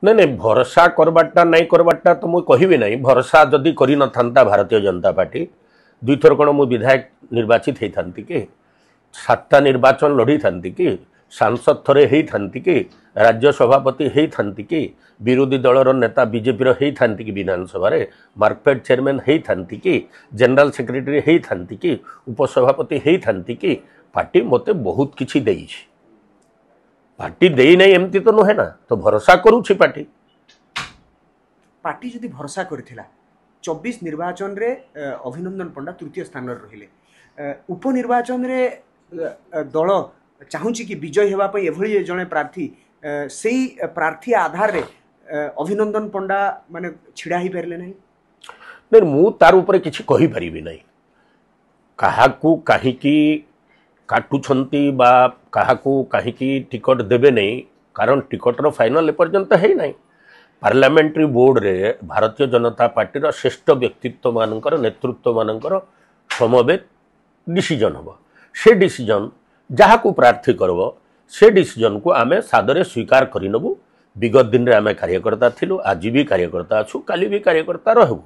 नहीं नहीं भरोसा करवाटा नहीं करवाटा तो मुझे कहबी नहीं भरोसा जदि कर न भारतीय जनता पार्टी दुई थर कौन मु विधायक निर्वाचित होता कि 7टा निर्वाचन लड़ी था कि सांसद थरे होती कि राज्य सभापति होती कि विरोधी दलर नेता बीजेपी होता कि विधानसभा मार्केट चेयरमैन होती कि जनरल सेक्रेटरी होती कि उपसभापति होती कि पार्टी मते बहुत किछि देइछि पार्टी देई नहीं एमती तो नुहे ना तो भरोसा करूछि पार्टी पार्टी जदि भरोसा करथिला 24 निर्वाचन रे अभिनंदन पंडा तृतीय स्थान रहिले उपनिर्वाचन रे दल चाहूँगी कि विजय हेबा पई एभली जने प्रार्थी सेई प्रार्थी आधार रे अभिनंदन पंडा माने छिड़ा ही परले नहीं नहीं मु तार ऊपर किछि कहि परिबि नहीं काहाकू काहीकी काटुछंती बा काहाकू काहीकी टिकट देबे नहीं कारण टिकटर फाइनल एपर्यंत है नहीं पार्लियामेंट्री बोर्ड रे भारतीय जनता पार्टी श्रेष्ठ व्यक्तित्व मानकर नेतृत्व मानकर समवेत डिसीजन हम से डिसीजन जहाँ को प्रार्थी करब से डिसीजन को आमे सादरे स्वीकार करनबू विगत दिन रे आमे कार्यकर्ता थिलु आज भी कार्यकर्ता अछु काली भी कार्यकर्ता रहबू।